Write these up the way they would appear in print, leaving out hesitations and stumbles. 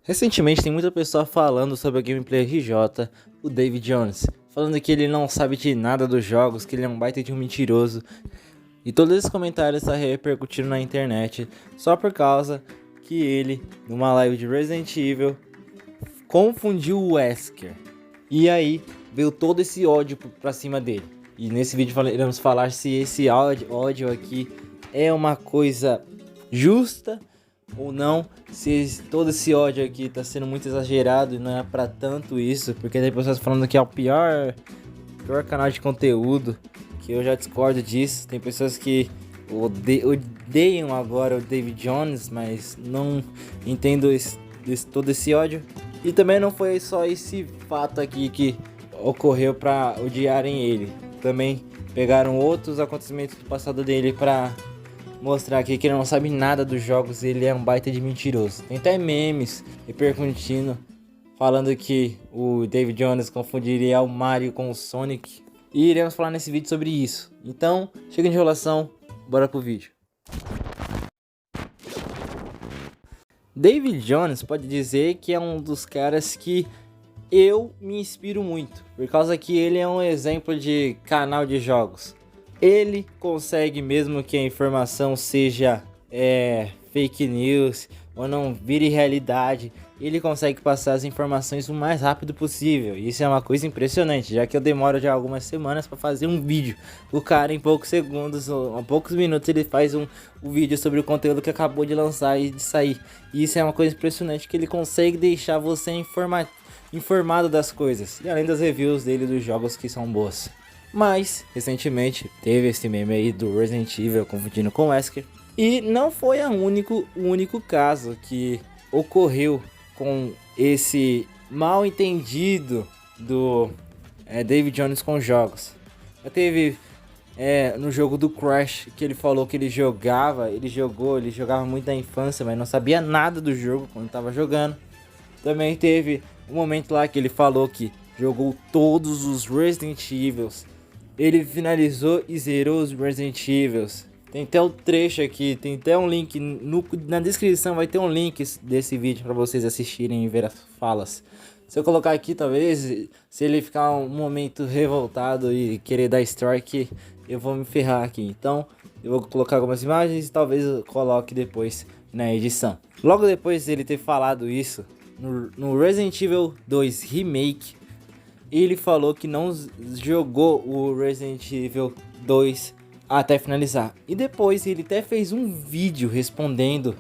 Recentemente tem muita pessoa falando sobre a gameplay RJ, o David Jones, falando que ele não sabe de nada dos jogos, que ele é um baita de um mentiroso. E todos esses comentários estão repercutindo na internet só por causa que ele, numa live de Resident Evil, confundiu o Wesker. E aí veio todo esse ódio pra cima dele. E nesse vídeo iremos falar se esse ódio aqui é uma coisa justa ou não, se todo esse ódio aqui tá sendo muito exagerado e não é pra tanto isso, porque tem pessoas falando que é o pior canal de conteúdo, que eu já discordo disso. Tem pessoas que odeiam agora o David Jones, mas não entendo todo esse ódio. E também não foi só esse fato aqui que ocorreu pra odiarem ele, também pegaram outros acontecimentos do passado dele pra mostrar aqui que ele não sabe nada dos jogos, ele é um baita de mentiroso. Tem até memes repercutindo, falando que o David Jones confundiria o Mario com o Sonic. E iremos falar nesse vídeo sobre isso. Então, chega de enrolação, bora pro vídeo. David Jones pode dizer que é um dos caras que eu me inspiro muito, por causa que ele é um exemplo de canal de jogos. Ele consegue, mesmo que a informação seja fake news ou não vire realidade, ele consegue passar as informações o mais rápido possível. Isso é uma coisa impressionante, já que eu demoro já algumas semanas para fazer um vídeo. O cara, em poucos segundos, ou em poucos minutos, ele faz um vídeo sobre o conteúdo que acabou de lançar e de sair. E isso é uma coisa impressionante, que ele consegue deixar você informado das coisas, e além das reviews dele dos jogos que são boas. Mas, recentemente, teve esse meme aí do Resident Evil confundindo com Wesker. E não foi o único caso que ocorreu com esse mal entendido do David Jones com jogos. Já teve no jogo do Crash, que ele falou que ele jogava muito na infância, mas não sabia nada do jogo quando estava jogando. Também teve um momento lá que ele falou que jogou todos os Resident Evils. Ele finalizou e zerou os Resident Evils. Tem até o trecho aqui, tem até um link na descrição, vai ter um link desse vídeo para vocês assistirem e ver as falas. Se eu colocar aqui, talvez, se ele ficar um momento revoltado e querer dar strike, eu vou me ferrar aqui. Então, eu vou colocar algumas imagens e talvez eu coloque depois na edição. Logo depois dele ter falado isso, no Resident Evil 2 Remake, ele falou que não jogou o Resident Evil 2 até finalizar. E depois ele até fez um vídeo respondendo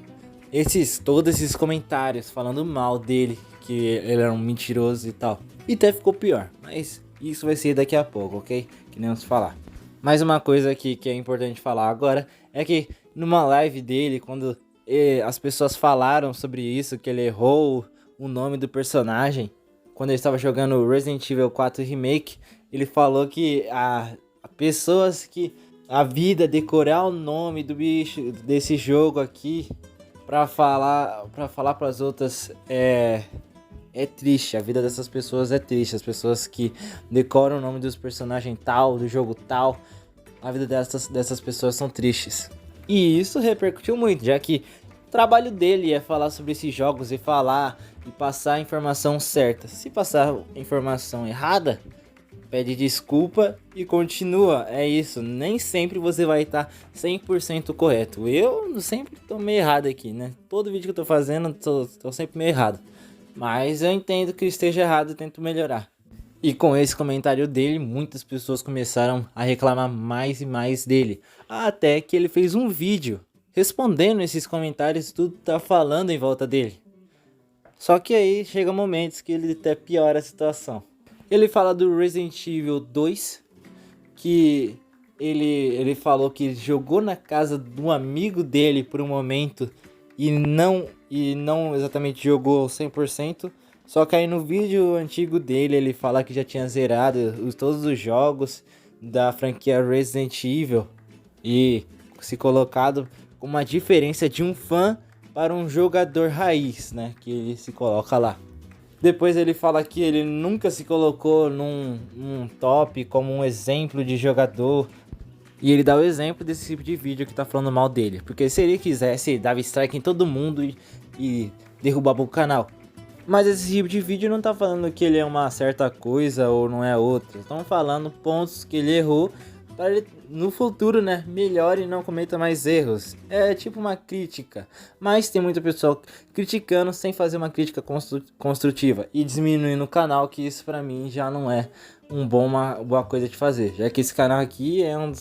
todos esses comentários, falando mal dele, que ele era um mentiroso e tal. E até ficou pior, mas isso vai ser daqui a pouco, ok? Que nem vamos falar. Mais uma coisa aqui que é importante falar agora é que numa live dele, quando as pessoas falaram sobre isso, que ele errou o nome do personagem, quando ele estava jogando Resident Evil 4 Remake, ele falou que pessoas que a vida decorar o nome do bicho desse jogo aqui pra falar para as outras é triste. A vida dessas pessoas é triste. As pessoas que decoram o nome dos personagens tal, do jogo tal, a vida dessas pessoas são tristes. E isso repercutiu muito, já que o trabalho dele é falar sobre esses jogos e falar e passar a informação certa. Se passar a informação errada, pede desculpa e continua. É isso, nem sempre você vai estar 100% correto. Eu sempre tô meio errado aqui, né? Todo vídeo que eu tô fazendo, tô sempre meio errado. Mas eu entendo que esteja errado e tento melhorar. E com esse comentário dele, muitas pessoas começaram a reclamar mais e mais dele. Até que ele fez um vídeo respondendo esses comentários, tudo tá falando em volta dele. Só que aí chega momentos que ele até piora a situação. Ele fala do Resident Evil 2, que ele falou que jogou na casa de um amigo dele por um momento e não exatamente jogou 100%. Só que aí no vídeo antigo dele ele fala que já tinha zerado todos os jogos da franquia Resident Evil e se colocado com uma diferença de um fã para um jogador raiz, né, que ele se coloca lá. Depois ele fala que ele nunca se colocou num top como um exemplo de jogador. E ele dá o exemplo desse tipo de vídeo que tá falando mal dele. Porque se ele quisesse, dava strike em todo mundo e derrubava o canal. Mas esse tipo de vídeo não tá falando que ele é uma certa coisa ou não é outra. Estão falando pontos que ele errou para ele no futuro, né, melhore e não cometa mais erros. É tipo uma crítica. Mas tem muita pessoa criticando sem fazer uma crítica construtiva e diminuindo o canal, que isso pra mim já não é uma boa coisa de fazer. Já que esse canal aqui é um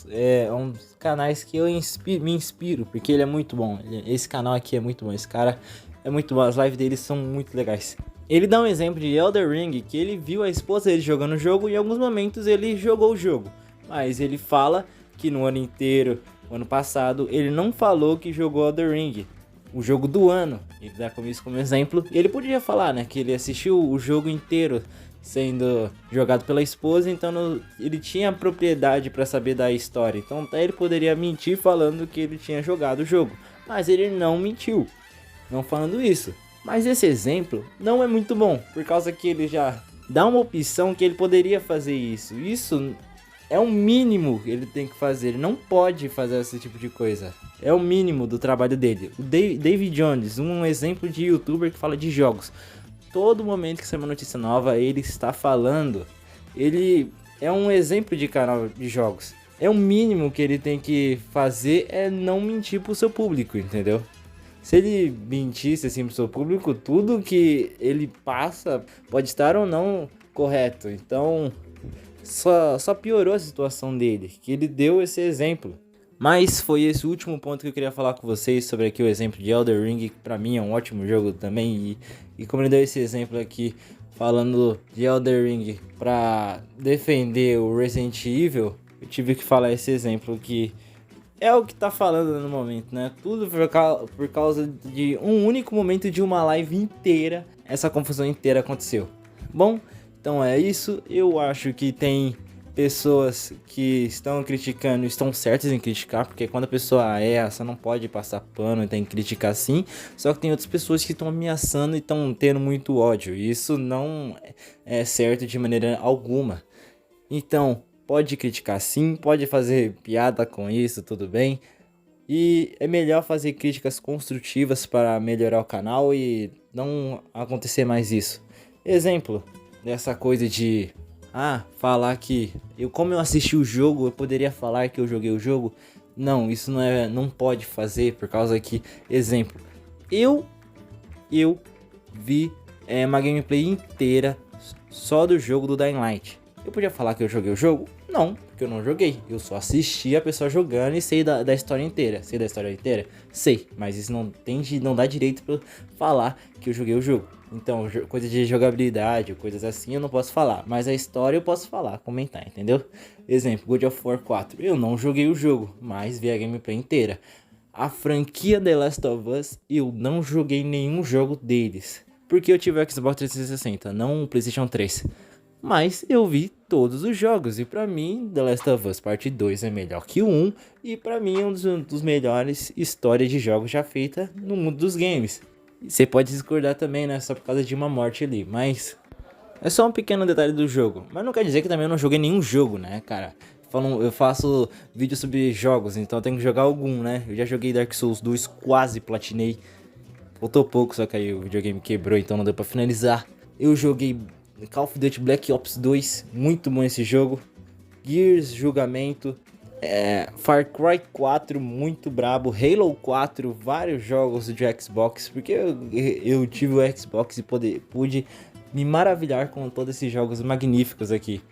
dos canais que eu me inspiro, porque ele é muito bom. Esse canal aqui é muito bom. Esse cara é muito bom, as lives dele são muito legais. Ele dá um exemplo de Elden Ring, que ele viu a esposa dele jogando o jogo e em alguns momentos ele jogou o jogo. Mas ele fala que no ano inteiro, o ano passado, ele não falou que jogou Elden Ring, o jogo do ano. Ele dá isso como exemplo. Ele podia falar, né, que ele assistiu o jogo inteiro sendo jogado pela esposa, então ele tinha propriedade para saber da história. Então até ele poderia mentir falando que ele tinha jogado o jogo. Mas ele não mentiu, não falando isso. Mas esse exemplo não é muito bom, por causa que ele já dá uma opção que ele poderia fazer isso. Isso é o mínimo que ele tem que fazer, ele não pode fazer esse tipo de coisa. É o mínimo do trabalho dele. O David Jones, um exemplo de youtuber que fala de jogos. Todo momento que sai uma notícia nova, ele está falando. Ele é um exemplo de canal de jogos. É o mínimo que ele tem que fazer, é não mentir pro seu público, entendeu? Se ele mentisse assim pro seu público, tudo que ele passa pode estar ou não correto. Então, só piorou a situação dele, que ele deu esse exemplo. Mas foi esse o último ponto que eu queria falar com vocês sobre aqui o exemplo de Elden Ring, que pra mim é um ótimo jogo também. E como ele deu esse exemplo aqui, falando de Elden Ring pra defender o Resident Evil, eu tive que falar esse exemplo que é o que tá falando no momento, né? Tudo por causa de um único momento de uma live inteira, essa confusão inteira aconteceu. Bom, então é isso. Eu acho que tem pessoas que estão criticando, estão certas em criticar, porque quando a pessoa erra, você não pode passar pano, tem que criticar sim. Só que tem outras pessoas que estão ameaçando e estão tendo muito ódio. E isso não é certo de maneira alguma. Então, pode criticar sim, pode fazer piada com isso, tudo bem. E é melhor fazer críticas construtivas para melhorar o canal e não acontecer mais isso. Exemplo dessa coisa de falar que como eu assisti o jogo, eu poderia falar que eu joguei o jogo. Não, isso não pode fazer, por causa que, exemplo, eu vi uma gameplay inteira só do jogo do Dying Light. Eu podia falar que eu joguei o jogo? Não, porque eu não joguei. Eu só assisti a pessoa jogando e sei da história inteira. Sei da história inteira? Sei, mas isso não dá direito pra eu falar que eu joguei o jogo. Então, coisa de jogabilidade, coisas assim eu não posso falar. Mas a história eu posso falar, comentar, entendeu? Exemplo, God of War 4. Eu não joguei o jogo, mas vi a gameplay inteira. A franquia The Last of Us, eu não joguei nenhum jogo deles. Porque eu tive o Xbox 360, não o PlayStation 3. Mas eu vi todos os jogos e pra mim The Last of Us Parte 2 é melhor que o 1. E pra mim é um dos melhores histórias de jogos já feita no mundo dos games. Você pode discordar também, né? Só por causa de uma morte ali. Mas é só um pequeno detalhe do jogo. Mas não quer dizer que também eu não joguei nenhum jogo, né, cara? Eu faço vídeo sobre jogos, então eu tenho que jogar algum, né? Eu já joguei Dark Souls 2, quase platinei. Faltou pouco, só que aí o videogame quebrou, então não deu pra finalizar. Eu joguei Call of Duty Black Ops 2, muito bom esse jogo. Gears, Julgamento. Far Cry 4, muito brabo. Halo 4, vários jogos de Xbox, porque eu tive o Xbox e pude me maravilhar com todos esses jogos magníficos aqui.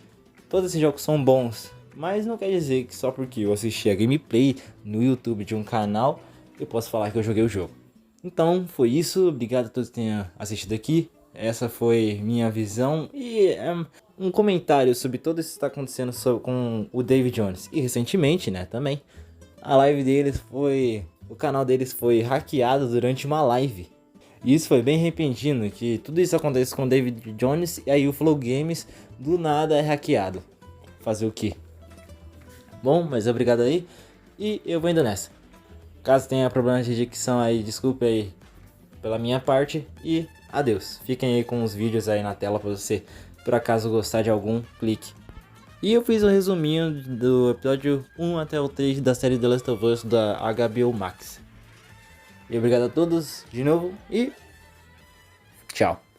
Todos esses jogos são bons, mas não quer dizer que só porque eu assisti a gameplay no YouTube de um canal, eu posso falar que eu joguei o jogo. Então foi isso, obrigado a todos que tenham assistido aqui. Essa foi minha visão e um comentário sobre tudo isso que está acontecendo com o David Jones. E recentemente, né, também, o canal deles foi hackeado durante uma live. E isso foi bem repentino, que tudo isso acontece com o David Jones e aí o Flow Games do nada é hackeado. Fazer o quê? Bom, mas obrigado aí e eu vou indo nessa. Caso tenha problemas de dicção aí, desculpe aí pela minha parte e adeus. Fiquem aí com os vídeos aí na tela pra você, por acaso gostar de algum, clique. E eu fiz um resuminho do episódio 1 até o 3 da série The Last of Us da HBO Max. E obrigado a todos de novo e Tchau.